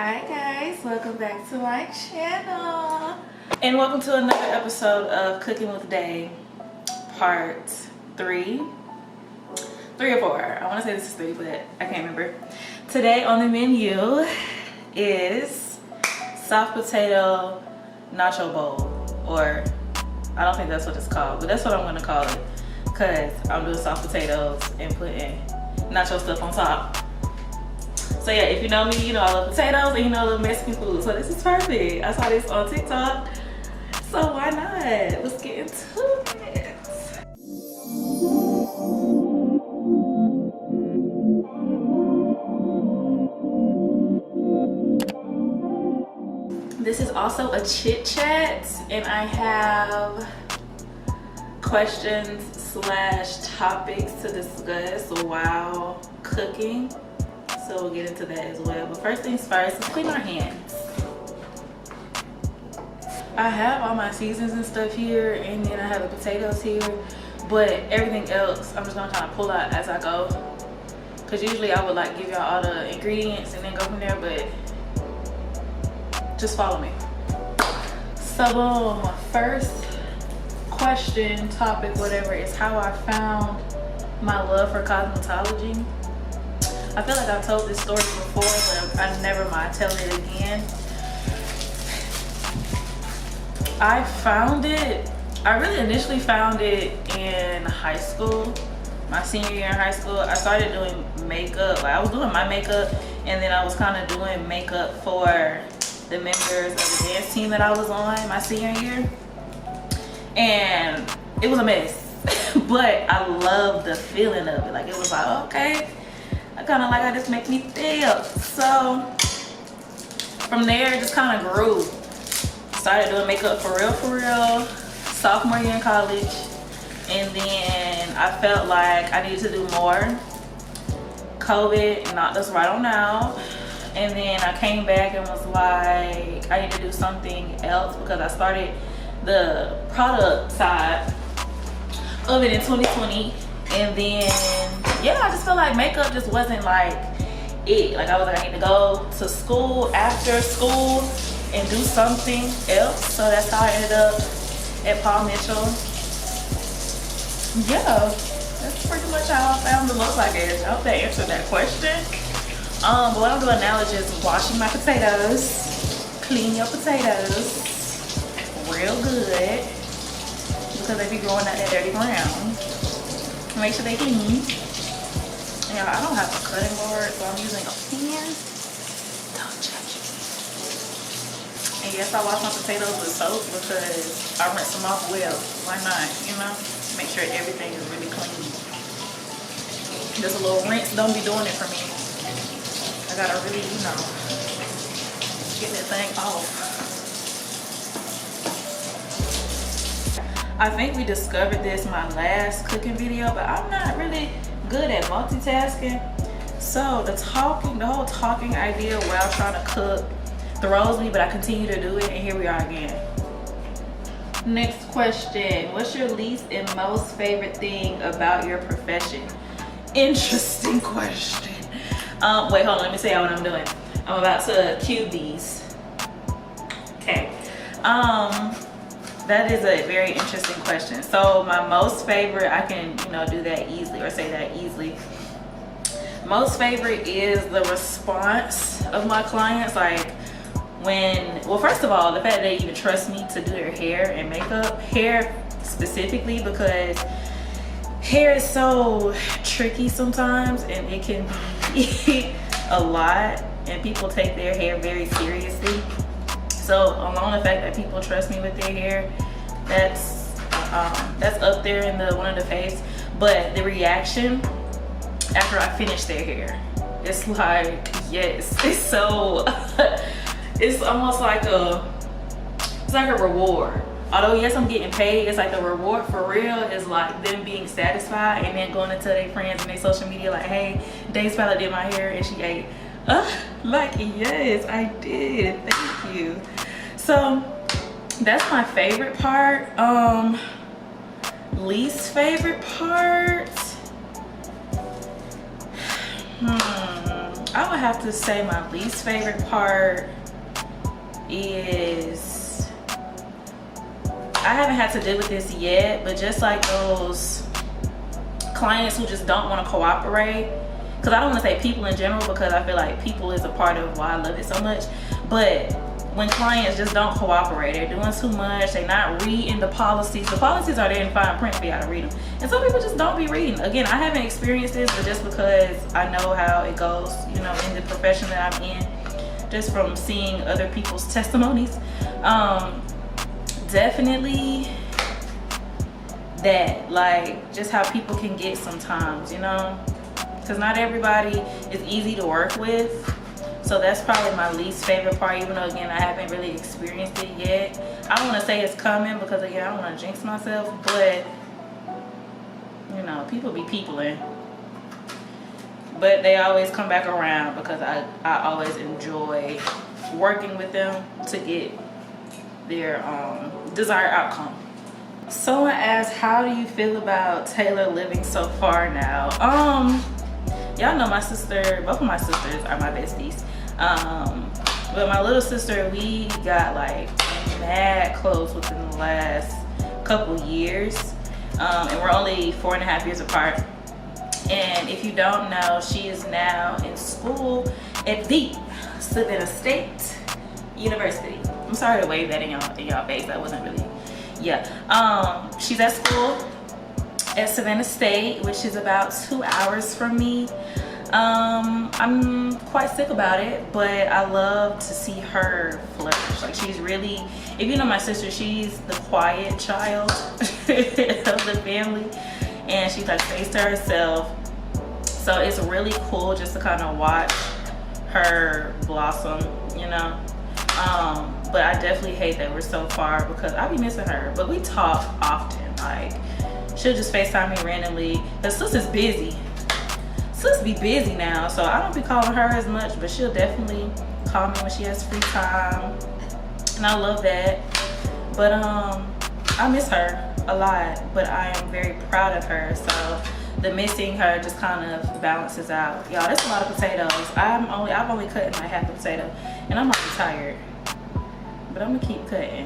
Hi guys, welcome back to my channel and welcome to another episode of Cooking with Day part 3 or 4. I want to say this is 3 but I can't remember. Today on the menu is soft potato nacho bowl, or I don't think that's what it's called, but that's what I'm going to call it because I'm doing soft potatoes and putting nacho stuff on top. So yeah, if you know me, you know I love potatoes and you know I love Mexican food. So this is perfect. I saw this on TikTok. So why not? Let's get into it. This is also a chit chat and I have questions / topics to discuss while cooking. So we'll get into that as well. But first things first, let's clean our hands. I have all my seasons and stuff here, and then I have the potatoes here. But everything else, I'm just gonna kind of pull out as I go. Cause usually I would like give y'all all the ingredients and then go from there, but just follow me. So first question, topic, whatever, is how I found my love for cosmetology. I feel like I've told this story before, but I never mind telling it again. I really initially found it in high school. My senior year in high school, I started doing makeup. Like I was doing my makeup, and then I was kind of doing makeup for the members of the dance team that I was on my senior year. And it was a mess, but I loved the feeling of it. Like it was like, okay, I kind of like how this makes me feel. So from there, it just kind of grew. Started doing makeup for real, sophomore year in college. And then I felt like I needed to do more. COVID knocked us right on out. And then I came back and was like, I need to do something else because I started the product side of it in 2020. And then, yeah, I just feel like makeup just wasn't like it. Like I was like, I need to go to school after school and do something else. So that's how I ended up at Paul Mitchell. Yeah, that's pretty much how I found the look like it. I hope that answered that question. But what I'm doing now is just washing my potatoes. Clean your potatoes real good because they be growing out that dirty brown. Make sure they clean. Yeah, I don't have a cutting board, so I'm using a pan. Don't judge me. And yes, I wash my potatoes with soap because I rinse them off well. Why not? You know, make sure everything is really clean. Just a little rinse don't be doing it for me. I gotta really, you know, get that thing off. I think we discovered this in my last cooking video, but I'm not really good at multitasking. So the whole talking idea while trying to cook throws me, but I continue to do it, and here we are again. Next question, what's your least and most favorite thing about your profession? Interesting question. Wait, hold on, let me say what I'm doing. I'm about to cue these. Okay. That is a very interesting question. So my most favorite, I can, you know, do that easily or say that easily. Most favorite is the response of my clients. Like well, first of all, the fact that they even trust me to do their hair and makeup. Hair specifically, because hair is so tricky sometimes and it can be a lot and people take their hair very seriously. So along the fact that people trust me with their hair, that's up there in one of the faves. But the reaction after I finish their hair, it's like, yes, it's so it's almost like a reward. Although yes, I'm getting paid, it's like the reward for real is like them being satisfied and then going to tell their friends and their social media like, hey, Dave's Palette did my hair and she ate. Like, yes, I did. Thank you. So that's my favorite part. Least favorite part. I would have to say my least favorite part is, I haven't had to deal with this yet, but just like those clients who just don't want to cooperate, because I don't want to say people in general, because I feel like people is a part of why I love it so much, but when clients just don't cooperate, they're doing too much, they're not reading the policies are there in fine print for y'all to read them, and some people just don't be reading. Again, I haven't experienced this, but just because I know how it goes, you know, in the profession that I'm in, just from seeing other people's testimonies, definitely that, like, just how people can get sometimes, you know, because not everybody is easy to work with. So that's probably my least favorite part, even though, again, I haven't really experienced it yet. I don't want to say it's coming because, again, I don't want to jinx myself, but, you know, people be peopling. But they always come back around because I always enjoy working with them to get their desired outcome. Someone asked, how do you feel about Taylor living so far now? Y'all know my sister, both of my sisters are my besties. But my little sister, we got like mad close within the last couple years. And we're only 4.5 years apart. And if you don't know, she is now in school at the Savannah State University. I'm sorry to wave that in y'all face. That wasn't really, yeah. She's at school at Savannah State, which is about 2 hours from me. I'm quite sick about it, but I love to see her flourish. Like, she's really, if you know my sister, she's the quiet child of the family, and she like stays to herself. So it's really cool just to kind of watch her blossom, you know. But I definitely hate that we're so far because I be missing her. But we talk often. Like, she'll just FaceTime me randomly. Cause sister's busy. Sis be busy now, so I don't be calling her as much, but she'll definitely call me when she has free time, and I love that. But I miss her a lot, but I am very proud of her, so the missing her just kind of balances out. Y'all, that's a lot of potatoes. I've only cut in like half a potato, and I'm already tired, but I'm gonna keep cutting.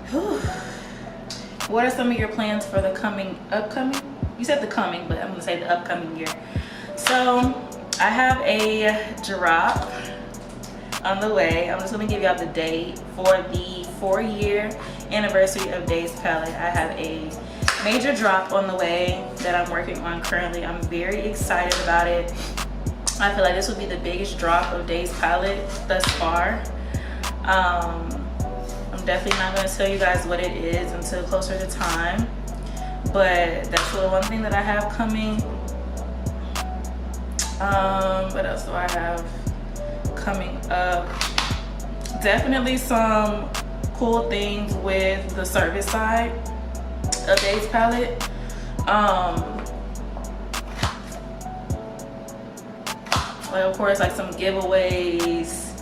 Whew. What are some of your plans for the upcoming? You said the coming, but I'm gonna say the upcoming year. So I have a drop on the way. I'm just gonna give y'all the date for the 4-year anniversary of Days Palette. I have a major drop on the way that I'm working on currently. I'm very excited about it. I feel like this will be the biggest drop of Days Palette thus far. I'm definitely not gonna tell you guys what it is until closer to time. But that's the one thing that I have coming. What else do I have coming up? Definitely some cool things with the service side of Days Palette. Like, of course, like some giveaways,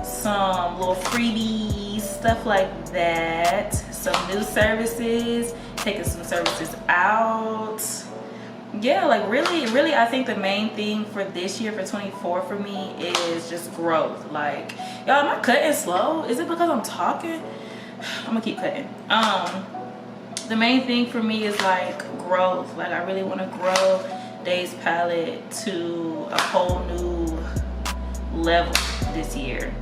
some little freebies, stuff like that. Some new services, taking some services out. Yeah, like really I think the main thing for this year, for 24, for me is just growth. Like, y'all, am I cutting slow? Is it because I'm talking? I'm gonna keep cutting. The main thing for me is like growth. Like, I really want to grow Days Palette to a whole new level this year.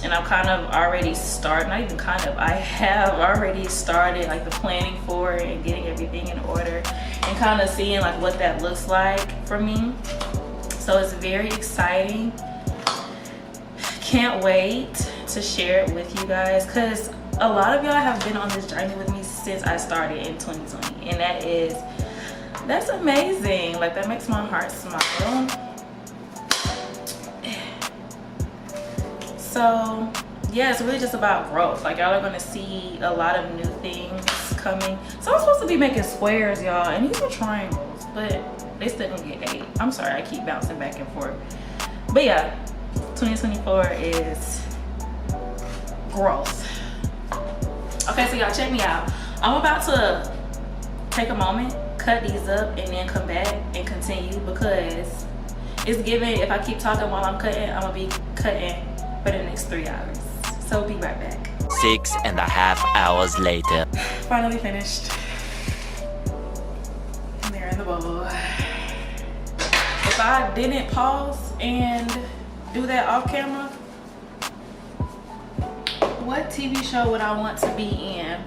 And I'm kind of already started, not even kind of, I have already started like the planning for it and getting everything in order and kind of seeing like what that looks like for me. So it's very exciting. Can't wait to share it with you guys, because a lot of y'all have been on this journey with me since I started in 2020, and that's amazing. Like, that makes my heart smile. So yeah, it's really just about growth. Like, y'all are gonna see a lot of new things coming. So I'm supposed to be making squares, y'all, and these are triangles, but they still gonna get 8. I'm sorry, I keep bouncing back and forth. But yeah, 2024 is growth. Okay, so y'all, check me out. I'm about to take a moment, cut these up, and then come back and continue, because It's given, if I keep talking while I'm cutting, I'm gonna be cutting for the next 3 hours. So be right back. 6.5 hours later. Finally finished. And they're in the bowl. If I didn't pause and do that off camera, what TV show would I want to be in?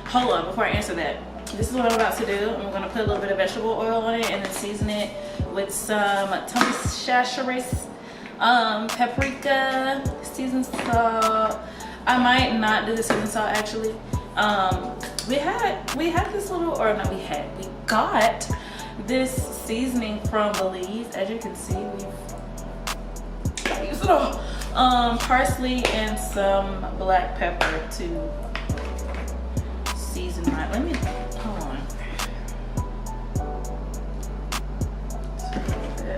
Hold on, before I answer that. This is what I'm about to do. I'm gonna put a little bit of vegetable oil on it and then season it with some Tommy-Chacheres, paprika, seasoned salt. I might not do the seasoned salt actually. We had this little, or no, we got this seasoning from Belize. As you can see, we've used it all. Parsley and some black pepper to season my, hold on.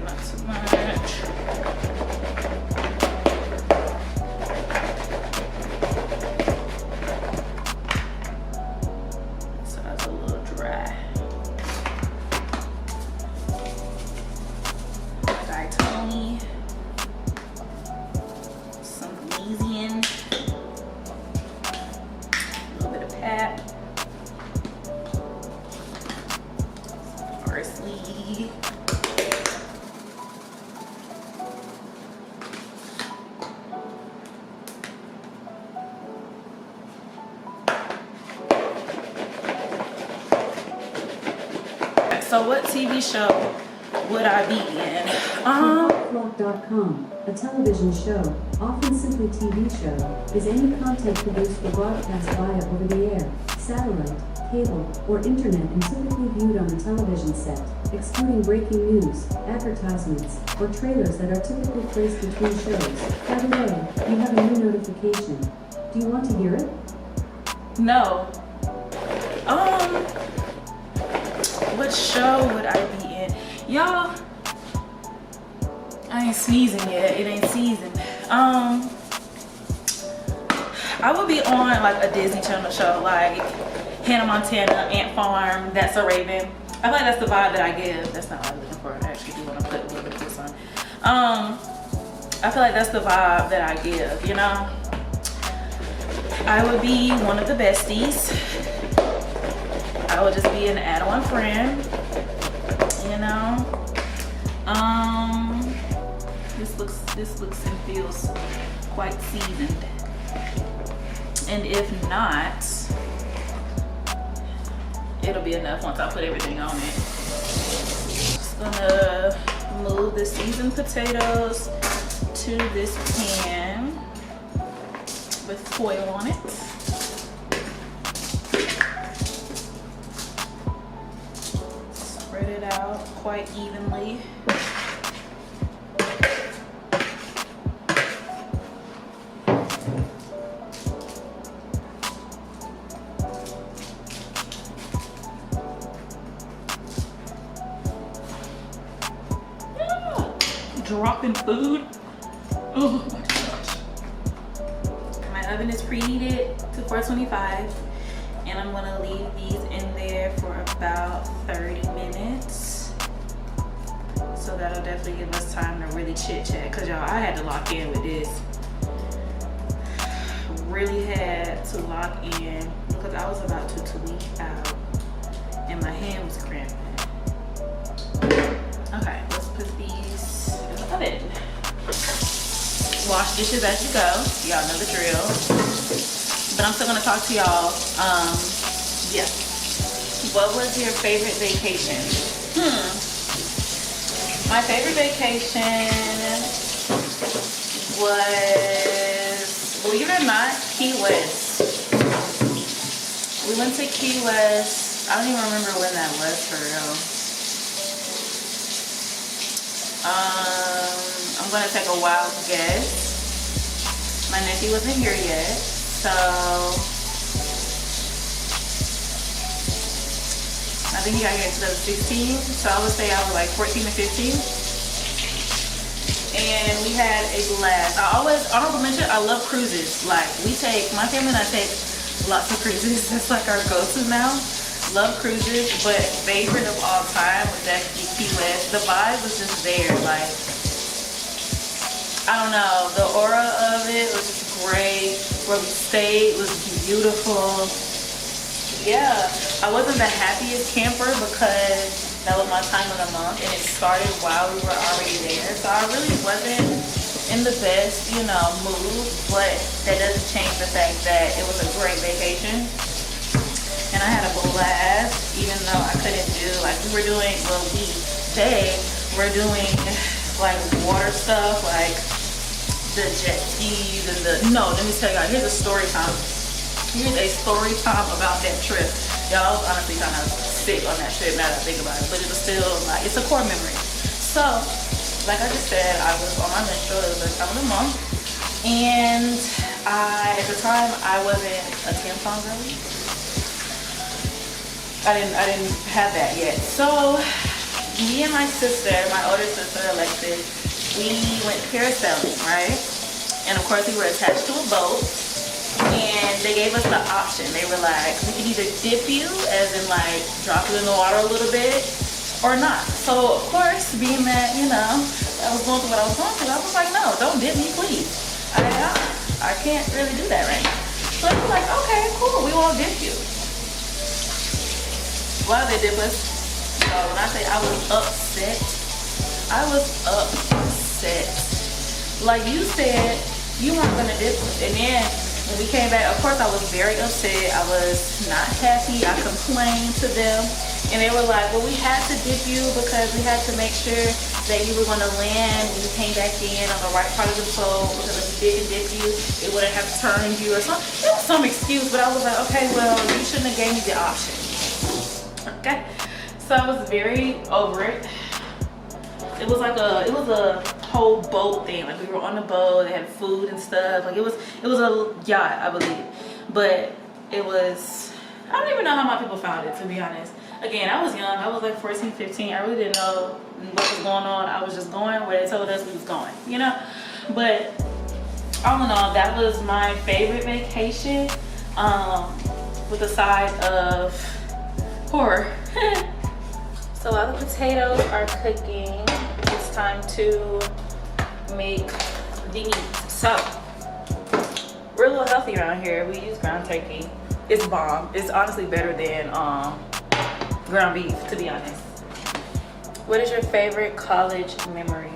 Not too much. So that's a little dry. Tony, some Belizean, a little bit of pap, parsley, so what TV show would I be in? Vlog.com, a television show, often simply TV show, is any content produced for broadcast via over-the-air, satellite, cable, or internet and typically viewed on a television set, excluding breaking news, advertisements, or trailers that are typically placed between shows. By the way, you have a new notification. Do you want to hear it? No. What show would I be in? Y'all, I ain't sneezing yet. It ain't seasoned. I would be on like a Disney Channel show, like Hannah Montana, Ant Farm, That's a Raven. I feel like that's the vibe that I give. That's not what I'm looking for. I actually do want to put a little bit of this on. I feel like that's the vibe that I give, you know? I would be one of the besties. I would just be an add-on friend, you know? This looks and feels quite seasoned. And if not, it'll be enough once I put everything on it. Just gonna move the seasoned potatoes to this pan with foil on it. Spread it out quite evenly. Dropping food. Oh my gosh. My oven is preheated to 425 and I'm gonna leave these in there for about 30 minutes. So that'll definitely give us time to really chit chat, cause y'all, I had to lock in with this. Really had to lock in because I was about to tweak out and my hand was cramping. Okay, let's put these in the oven. Wash dishes as you go. Y'all know the drill. But I'm still gonna talk to y'all. Yeah. What was your favorite vacation? My favorite vacation was, believe it or not, Key West. We went to Key West. I don't even remember when that was for real. I'm gonna take a wild guess. My nephew wasn't here yet, so I think he got here in 2016. So I would say I was like 14 or 15. And we had a blast. I always, honorable mention, I love cruises. Like my family and I take lots of cruises. That's like our go-to now. Love cruises, but favorite of all time was definitely Key West. The vibe was just there. Like, I don't know, the aura of it was just great. Where we stayed was beautiful. Yeah, I wasn't the happiest camper because that was my time of the month and it started while we were already there. So I really wasn't in the best, you know, mood, but that doesn't change the fact that it was a great vacation. And I had a blast, even though I couldn't do, like we were doing, well, we're doing like water stuff, like the jet skis and the, no, let me tell you, here's a story time. Here's a story time about that trip. Y'all, I was honestly kind of sick on that trip now that I think about it, but it was still like, it's a core memory. So, like I just said, I was on my menstrual, it was the time of the month, and at the time, I wasn't a tampon girly. I didn't have that yet. So, me and my sister, my older sister, Alexis, we went parasailing, right? And of course, we were attached to a boat. And they gave us the option. They were like, we can either dip you, as in like drop you in the water a little bit, or not. So of course, being that, you know, I was going through what I was going through, I was like, no, don't dip me, please. I can't really do that right now. So they were like, okay, cool, we won't dip you. Well, they dip us. So when I say I was upset, I was upset. Like you said, you weren't gonna dip us. And then when we came back, of course, I was very upset. I was not happy. I complained to them. And they were like, well, we had to dip you because we had to make sure that you were going to land when you came back in on the right part of the boat. Because if we didn't dip you, it wouldn't have turned you or something. It was some excuse, but I was like, okay, well, you shouldn't have gave me the option. Okay? So I was very over it. It was like a whole boat thing. Like we were on the boat, they had food and stuff. Like it was a yacht, I believe. But it was, I don't even know how my people found it, to be honest. Again, I was young. I was like 14, 15. I really didn't know what was going on. I was just going where they told us we was going, you know? But all in all, that was my favorite vacation, with a side of horror. So while the potatoes are cooking, it's time to make the meat. So we're a little healthy around here. We use ground turkey. It's bomb. It's honestly better than ground beef, to be honest. What is your favorite college memory?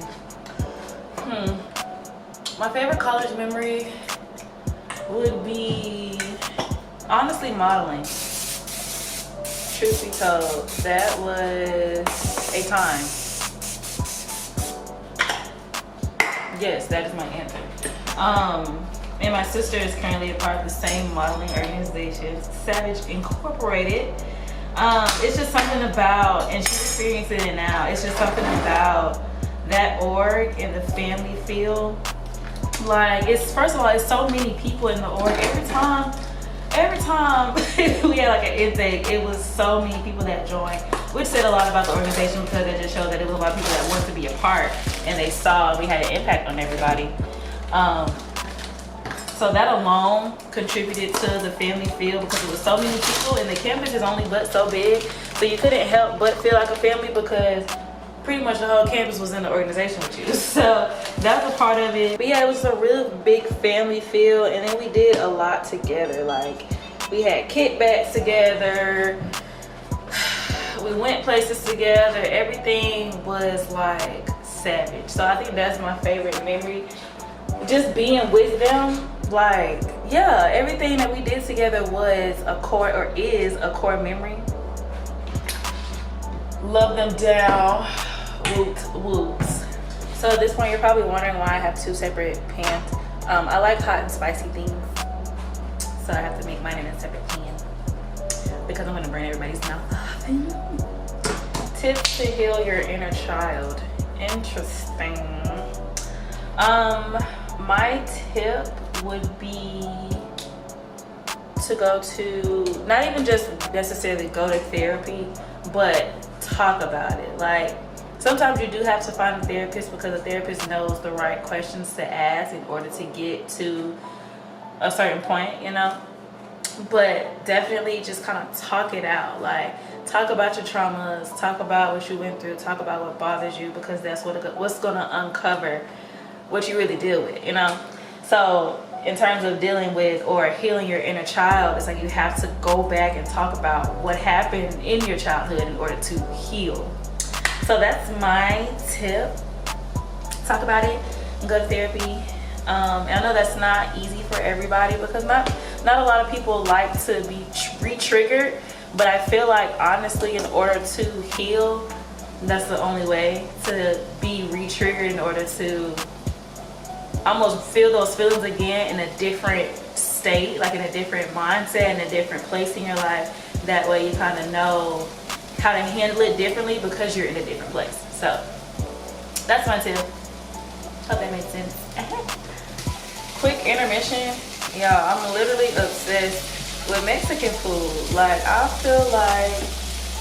My favorite college memory would be honestly modeling. Truth be told, that was a time. Yes, that is my answer. And my sister is currently a part of the same modeling organization, Savage Incorporated. It's just something about, and she's experiencing it now, it's just something about that org and the family feel. Like, it's, first of all, it's so many people in the org. Every time we had like an intake, it was so many people that joined, which said a lot about the organization because it just showed that it was a lot of people that wanted to be a part and they saw we had an impact on everybody. So that alone contributed to the family feel because it was so many people and the campus is only but so big. So you couldn't help but feel like a family because pretty much the whole campus was in the organization with you. So that was a part of it. But yeah, it was a real big family feel, and then we did a lot together. Like we had kickbacks together, we went places together, everything was like savage. So I think that's my favorite memory, just being with them. Like, yeah, everything that we did together was a core, or is a core memory. Love them down. Whoops. So at this point, you're probably wondering why I have two separate pans. I like hot and spicy things, so I have to make mine in a separate pan because I'm gonna burn everybody's mouth off. Tips to heal your inner child. Interesting. My tip would be to go to, not even just necessarily go to therapy, but talk about it. Like, sometimes you do have to find a therapist because a therapist knows the right questions to ask in order to get to a certain point, you know? but definitely just kind of talk it out. Like, talk about your traumas, talk about what you went through, talk about what bothers you, because that's what's gonna uncover what you really deal with, you know? So in terms of dealing with or healing your inner child, it's like you have to go back and talk about what happened in your childhood in order to heal. So that's my tip. Talk about it, go to therapy. And I know that's not easy for everybody, because not a lot of people like to be re-triggered, but I feel like honestly, in order to heal, that's the only way to be re-triggered, in order to almost feel those feelings again in a different state, like in a different mindset, in a different place in your life. That way you kind of know how to handle it differently because you're in a different place. So that's my tip. Hope that makes sense. Quick intermission. Y'all, I'm literally obsessed with Mexican food. Like, I feel like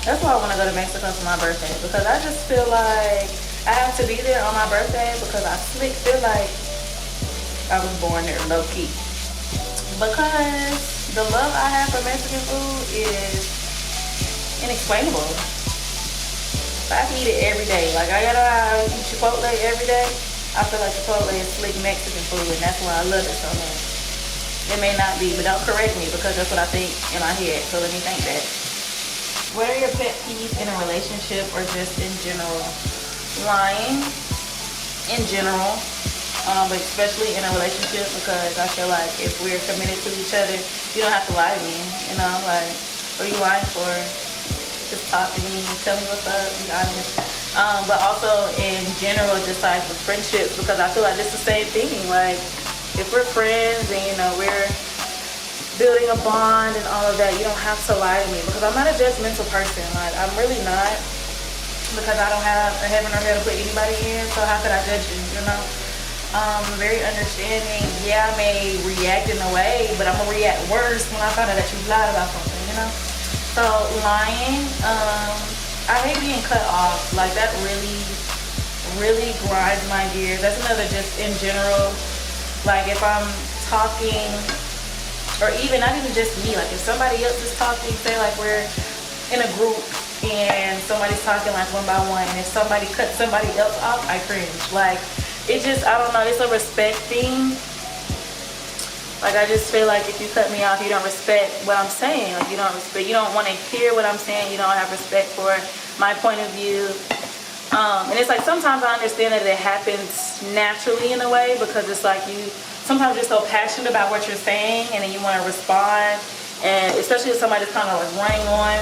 that's why I want to go to Mexico for my birthday, because I just feel like I have to be there on my birthday, because I feel like I was born there low key. Because the love I have for Mexican food is inexplainable. I can eat it every day. Like, I gotta eat Chipotle every day. I feel like Chipotle is slick Mexican food, and that's why I love it so much. It may not be, but don't correct me, because that's what I think in my head, so let me think that. What are your pet peeves in a relationship or just in general? Lying in general, but especially in a relationship, because I feel like if we're committed to each other, you don't have to lie to me, you know, like, what are you lying for? Just talk to me, tell me what's up, be honest. But also in general, just like with friendships, because I feel like it's the same thing. Like, if we're friends and, you know, we're building a bond and all of that, you don't have to lie to me, because I'm not a judgmental person. Like, I'm really not, because I don't have a heaven or hell to put anybody in, so how could I judge you, you know? Very understanding. Yeah, I may react in a way, but I'm gonna react worse when I find out that you lied about something, you know? So lying, I hate being cut off. Like, that really grinds my gears. That's another, just in general, like if I'm talking, or even not even just me, like if somebody else is talking, say like we're in a group and somebody's talking like one by one, and if somebody cuts somebody else off, I cringe. Like, it just, I don't know, it's a respect thing. Like, I just feel like if you cut me off, you don't respect what I'm saying. Like, you don't want to hear what I'm saying. You don't have respect for my point of view. And it's like, sometimes I understand that it happens naturally in a way, because it's like you sometimes you're so passionate about what you're saying, and then you want to respond. And especially if somebody's kind of like running on,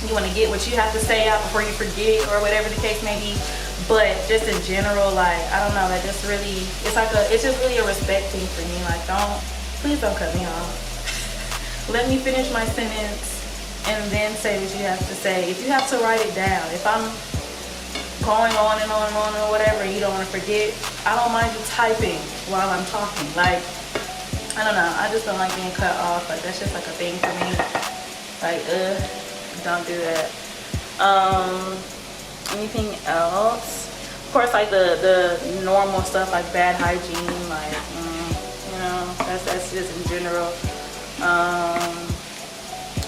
you want to get what you have to say out before you forget, or whatever the case may be. But just in general, like, I don't know, that just really, it's just really a respect thing for me. Like, please don't cut me off. Let me finish my sentence and then say what you have to say. If you have to write it down, if I'm going on and on and on or whatever, and you don't want to forget, I don't mind you typing while I'm talking. Like, I don't know, I just don't like being cut off. Like, that's just like a thing for me. Like, don't do that. Anything else? Of course, like the normal stuff, like bad hygiene, like, you know, that's just in general.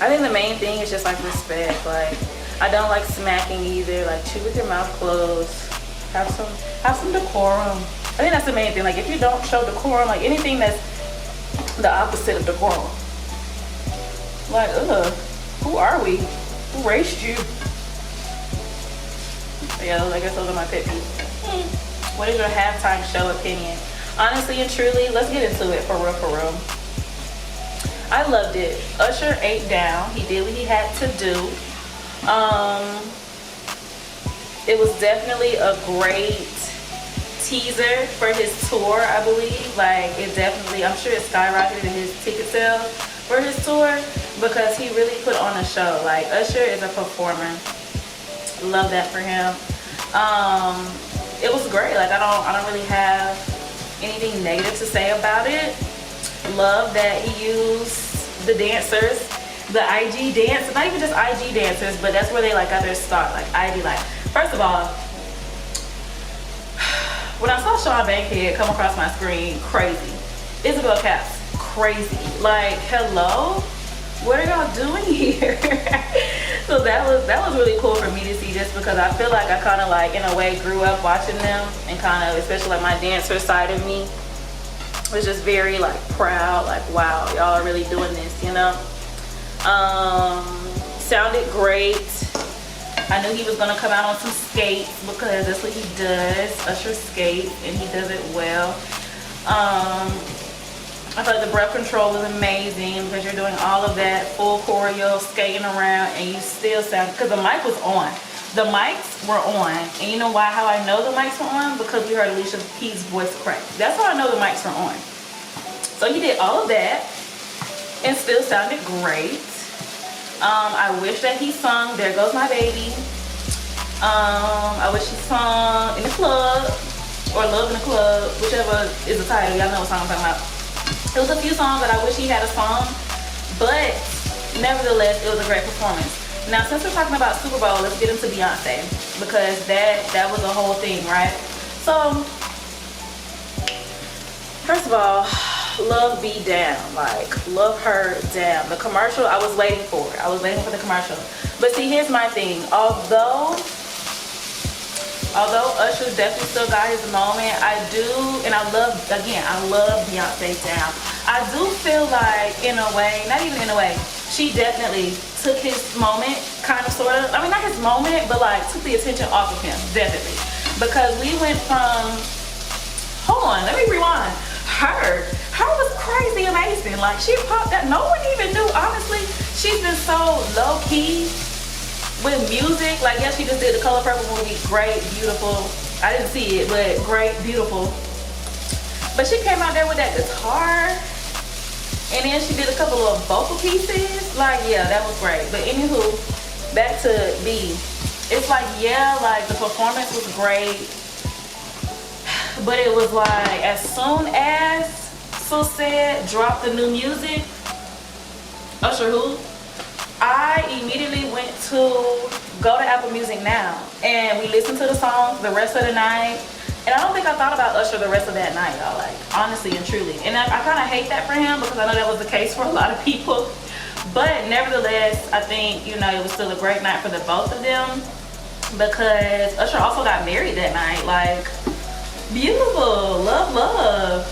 I think the main thing is just like respect. Like, I don't like smacking either. Like, chew with your mouth closed. Have some decorum. I think that's the main thing. Like, if you don't show decorum, like anything that's the opposite of decorum, like, who are we? Who raised you? Yeah, I guess those are my pet peeves. What is your halftime show opinion? Honestly and truly, let's get into it for real. I loved it. Usher ate down. He did what he had to do. It was definitely a great teaser for his tour, I believe. Like, it definitely, I'm sure it skyrocketed in his ticket sales for his tour, because he really put on a show. Like, Usher is a performer. Love that for him. It was great. Like, I don't really have anything negative to say about it. Love that he used the dancers, the IG dancers, not even just IG dancers, but that's where they like got their start. Like, IG, like, first of all, when I saw Sean Bankhead come across my screen, crazy. Isabel Caps, crazy. Like, hello, what are y'all doing here? So that was really cool for me to see, just because I feel like I kind of like in a way grew up watching them, and kind of, especially like my dancer side of me was just very like proud, like wow, y'all are really doing this, you know. Sounded great. I knew he was gonna come out on some skates because that's what he does. Usher skates, and he does it well. I thought the breath control was amazing, because you're doing all of that full choreo, skating around, and you still sound, because the mic was on. The mics were on. And you know why? How I know the mics were on? Because we heard Alicia Keys' voice crack. That's how I know the mics were on. So he did all of that and still sounded great. I wish that he sung There Goes My Baby. I wish he sung In the Club, or Love in the Club, whichever is the title. Y'all know what song I'm talking about. It was a few songs that I wish he had a song, but nevertheless, it was a great performance. Now, since we're talking about Super Bowl, let's get into Beyonce, because that was the whole thing, right? So, first of all, love B down, like love her down. The commercial, I was waiting for it. I was waiting for the commercial. But see, here's my thing. Although Usher definitely still got his moment, I do, and I love Beyonce down. I do feel like, in a way, not even in a way, she definitely took his moment, kind of, sort of. I mean, not his moment, but like took the attention off of him, definitely. Because we went from, hold on, let me rewind. Her was crazy amazing. Like, she popped that. No one even knew, honestly. She's been so low key with music. Like, yes, she just did the Color Purple movie. Great, beautiful. I didn't see it, but great, beautiful. But she came out there with that guitar, and then she did a couple of vocal pieces. Like, yeah, that was great. But anywho, back to B. It's like, yeah, like the performance was great, but it was like, as soon as So Said dropped the new music, Usher who, I immediately went to go to Apple Music now, and we listened to the songs the rest of the night. And I don't think I thought about Usher the rest of that night, y'all, like, honestly and truly. And I kind of hate that for him, because I know that was the case for a lot of people. But nevertheless, I think, you know, it was still a great night for the both of them, because Usher also got married that night. Like, beautiful, love.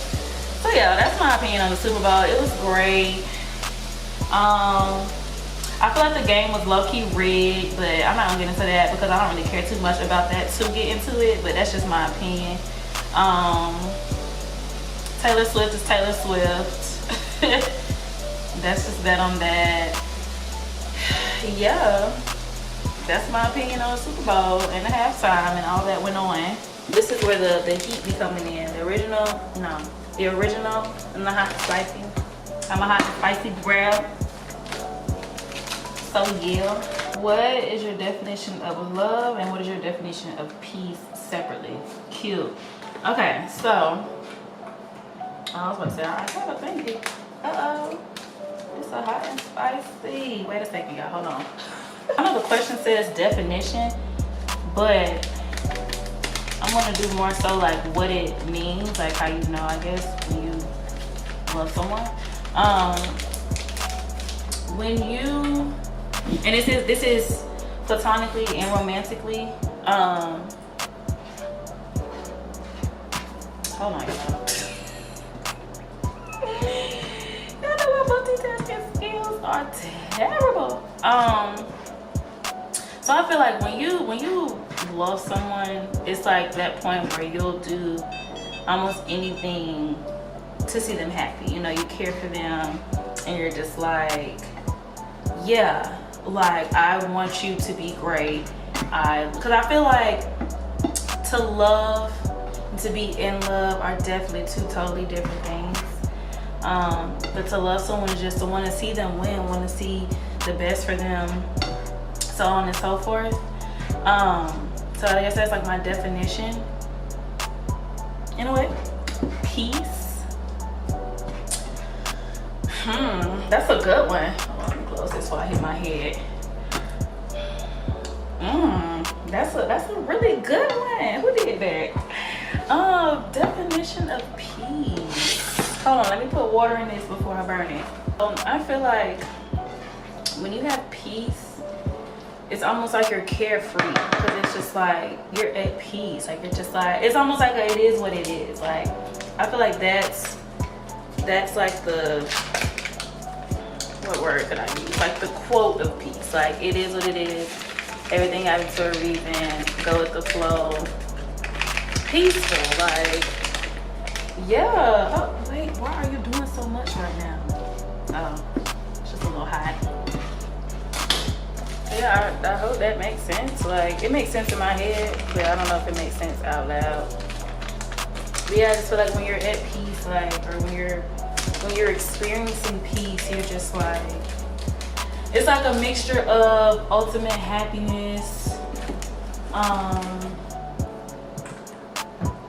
So yeah, that's my opinion on the Super Bowl. It was great. I feel like the game was low-key rigged, but I'm not gonna get into that because I don't really care too much about that to get into it, but that's just my opinion. Taylor Swift is Taylor Swift. That's just that on that. Yeah, that's my opinion on the Super Bowl and the halftime and all that went on. This is where the heat be coming in. The original and the hot and spicy. I'm a hot and spicy grab. So yeah, what is your definition of love and what is your definition of peace separately? Cute. Okay, so I was about to say, I have a thank you. It's a hot and spicy. Wait a second, y'all, hold on. I know the question says definition, but I'm gonna do more so like what it means, like how you know, I guess, when you love someone. When you, and this is platonically and romantically. Hold on, y'all. Y'all know my multitasking skills are terrible. So I feel like when you love someone, it's like that point where you'll do almost anything to see them happy. You know, you care for them, and you're just like, yeah, like I want you to be great. Because I feel like to love and to be in love are definitely two totally different things. But to love someone is just to want to see them win, want to see the best for them, so on and so forth. So I guess that's like my definition in a way. Peace. That's a good one. Let me close this before I hit my head. That's a really good one. Who did that? Definition of peace. Hold on, let me put water in this before I burn it. I feel like when you have peace, it's almost like you're carefree, because it's just like you're at peace. Like you're just like, it's almost like it is what it is. Like I feel like that's like the, what word could I use? Like the quote of peace. Like it is what it is. Everything happens for a reason. Go with the flow. Peaceful. Like, yeah. Oh wait, why are you doing so much right now? Oh, it's just a little hot. Yeah, I hope that makes sense. Like it makes sense in my head, but I don't know if it makes sense out loud. But yeah, I just feel like when you're at peace, like, or when you're experiencing peace, you're just like, it's like a mixture of ultimate happiness,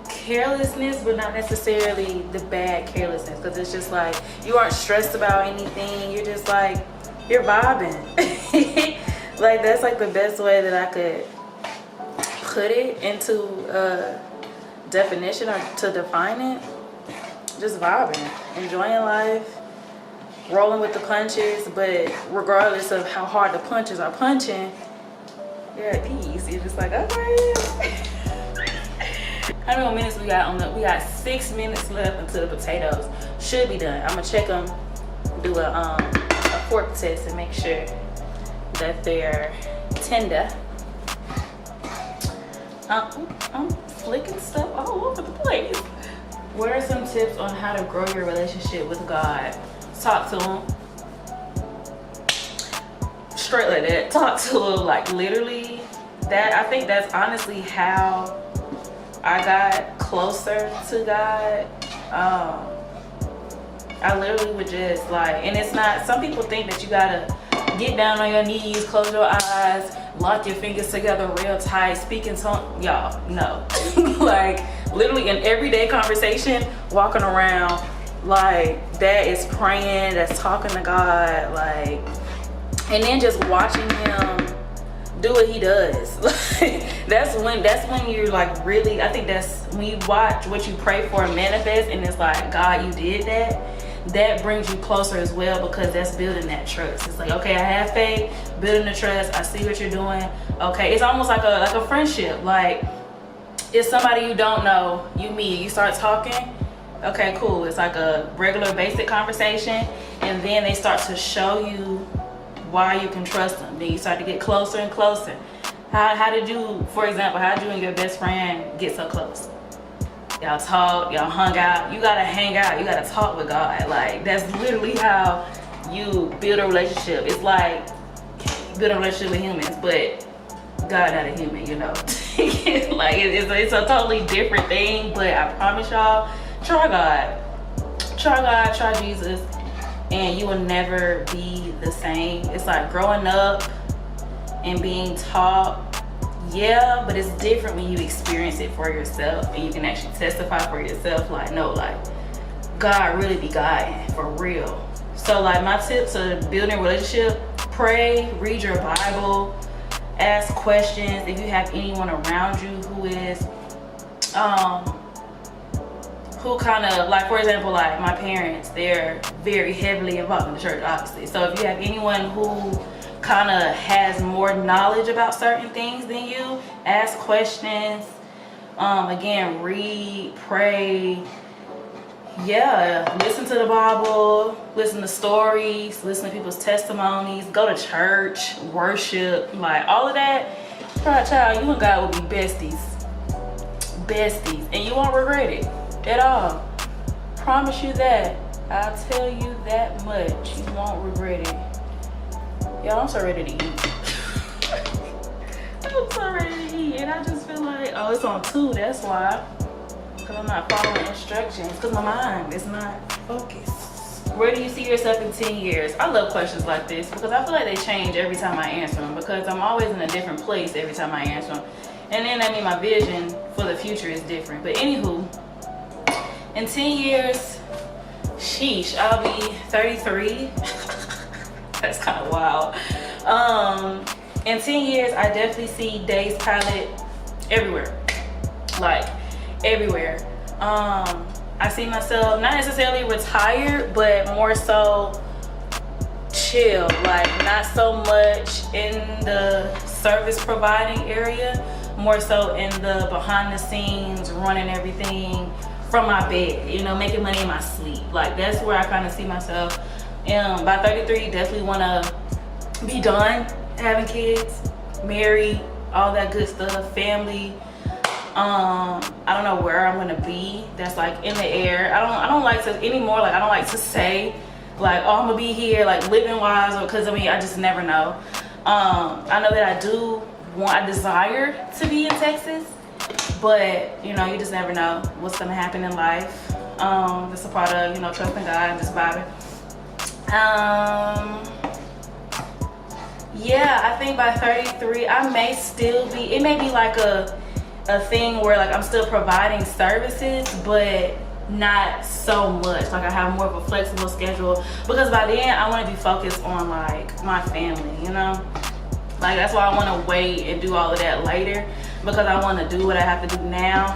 carelessness, but not necessarily the bad carelessness, because it's just like you aren't stressed about anything. You're just like, you're vibing. Like that's like the best way that I could put it into a definition or to define it. Just vibing, enjoying life, rolling with the punches, but regardless of how hard the punches are punching, you're at peace. You're just like, okay. How many more minutes we got on the? We got 6 minutes left until the potatoes should be done. I'm gonna check them, do a fork test, and make sure that they're tender. I'm flicking stuff all over the place. What are some tips on how to grow your relationship with God? Talk to him. Straight like that. Talk to him, like literally. That, I think that's honestly how I got closer to God. I literally would just like, and it's not, some people think that you gotta get down on your knees, close your eyes, lock your fingers together real tight, speak in tongue. Y'all, no. Like literally in everyday conversation, walking around, like that is praying, that's talking to God, like, and then just watching him do what he does. that's when you're like really, I think that's when you watch what you pray for manifest, and it's like, God, you did that brings you closer as well, because that's building that trust. It's like, okay, I have faith, building the trust, I see what you're doing. Okay, it's almost like a friendship. Like it's somebody you don't know, you meet, you start talking, okay, cool, it's like a regular basic conversation, and then they start to show you why you can trust them. Then you start to get closer and closer. How did you, for example, how did you and your best friend get so close? Y'all talk, y'all hung out. You gotta hang out, you gotta talk with God. Like that's literally how you build a relationship. It's like building a relationship with humans, but God not a human, you know. Like it's a totally different thing, but I promise y'all, try God, try Jesus, and you will never be the same. It's like growing up and being taught, yeah, but it's different when you experience it for yourself and you can actually testify for yourself, like, no, like God really be guiding for real. So like my tips to building a relationship: pray, read your Bible, ask questions. If you have anyone around you who is who kind of, like, for example, like my parents, they're very heavily involved in the church, obviously. So if you have anyone who kind of has more knowledge about certain things than you, ask questions. Again, read, pray. Yeah, listen to the Bible, listen to stories, listen to people's testimonies, go to church, worship, like all of that. Child, you and God will be besties, and you won't regret it at all. Promise you that. I'll tell you that much. You won't regret it. Y'all, I'm so ready to eat. I'm so ready to eat, and I just feel like, oh, it's on 2. That's why. Because I'm not following instructions. Because my mind is not focused. Where do you see yourself in 10 years? I love questions like this because I feel like they change every time I answer them, because I'm always in a different place every time I answer them. And then that means my vision for the future is different. But anywho, in 10 years, sheesh, I'll be 33. That's kind of wild. In 10 years, I definitely see Days Palette everywhere. Like, everywhere. I see myself not necessarily retired, but more so chill, like not so much in the service providing area, more so in the behind the scenes, running everything from my bed, you know, making money in my sleep. Like that's where I kind of see myself. By 33, definitely want to be done having kids, married, all that good stuff, family. I don't know where I'm gonna be. That's like in the air. I don't like to anymore. Like I don't like to say like, oh, I'm gonna be here, like living wise, or because I mean I just never know. I know that I desire to be in Texas, but you know, you just never know what's gonna happen in life. It's a part of, you know, trusting God and just vibing. Yeah, I think by 33 I may still be, it may be like a thing where like I'm still providing services, but not so much. Like I have more of a flexible schedule, because by then I want to be focused on like my family, you know. Like that's why I want to wait and do all of that later, because I want to do what I have to do now,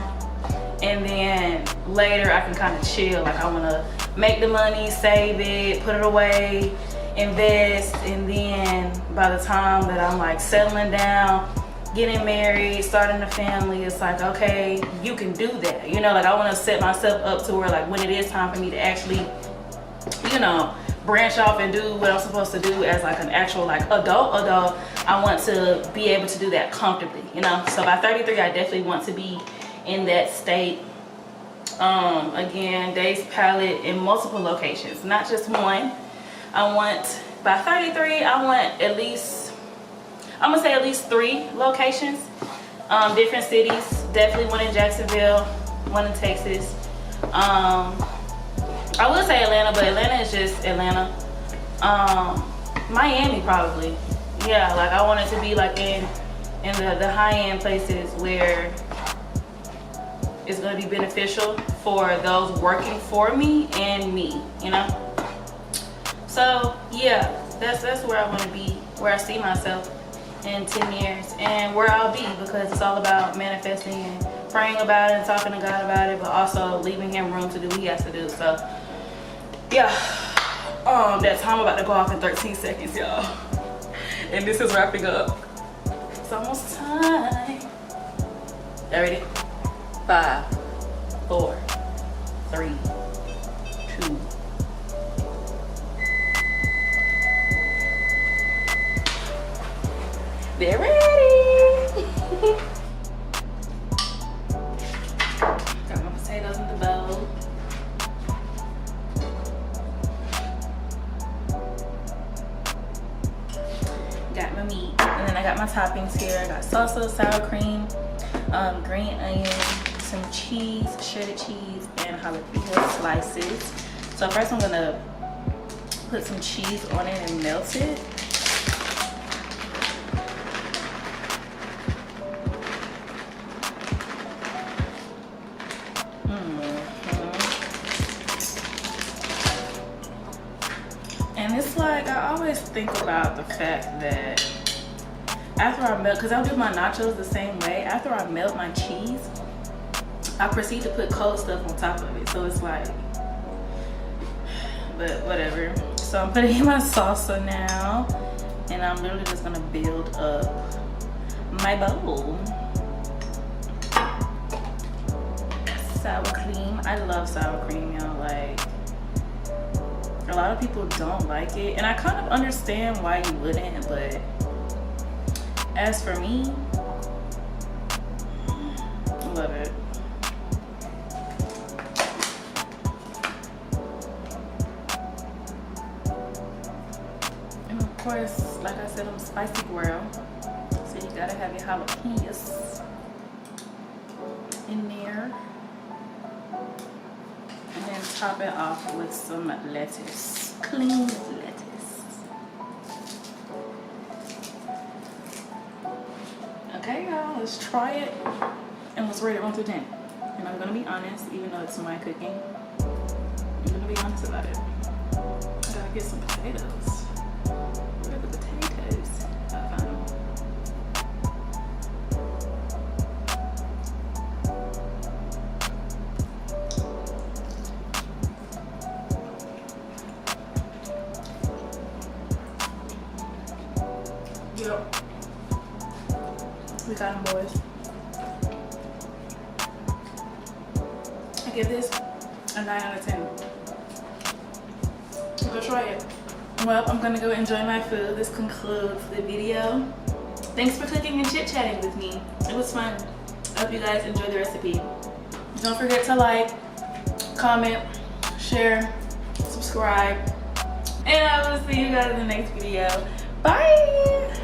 and then later I can kind of chill. Like I want to make the money, save it, put it away, invest, and then by the time that I'm like settling down, getting married, starting a family, it's like, okay, you can do that. You know, like I want to set myself up to where like when it is time for me to actually, you know, branch off and do what I'm supposed to do as like an actual like adult, I want to be able to do that comfortably, you know. So by 33, I definitely want to be in that state. Again, Dave's Palette in multiple locations, not just one. I want, by 33, I want at least, I'm gonna say at least 3 locations, different cities. Definitely one in Jacksonville, one in Texas. I would say Atlanta, but Atlanta is just Atlanta. Miami probably. Yeah, like I want it to be like in the high-end places where it's gonna be beneficial for those working for me and me, you know. So yeah, that's where I want to be, where I see myself in 10 years, and where I'll be, because it's all about manifesting and praying about it and talking to God about it, but also leaving him room to do what he has to do. So yeah, that time about to go off in 13 seconds, y'all, and this is wrapping up. It's almost time. Y'all ready? 5, 4, 3, 2. They're ready. Got my potatoes in the bowl. Got my meat, and then I got my toppings here. I got salsa, sour cream, green onion, some cheese, shredded cheese, and jalapeno slices. So first I'm gonna put some cheese on it and melt it. And it's like, I always think about the fact that after I melt, because I'll do my nachos the same way, after I melt my cheese, I proceed to put cold stuff on top of it. So it's like, but whatever. So I'm putting in my salsa now, and I'm literally just gonna build up my bowl. Sour cream. I love sour cream, y'all. Like, a lot of people don't like it, and I kind of understand why you wouldn't, but as for me, I love it. And of course, like I said, I'm spicy girl, so you gotta have your jalapenos in there. And then top it off with some lettuce, clean lettuce. Okay, y'all, let's try it and let's rate it 1 through 10. And I'm gonna be honest, even though it's my cooking, I'm gonna be honest about it. I gotta get some potatoes. Where are the potatoes? I found them. Yep. We got them, boys. I give this a 9 out of 10. Go try it. Well, I'm gonna go enjoy my food. This concludes the video. Thanks for cooking and chit-chatting with me. It was fun. I hope you guys enjoy the recipe. Don't forget to like, comment, share, subscribe, and I will see you guys in the next video. Bye!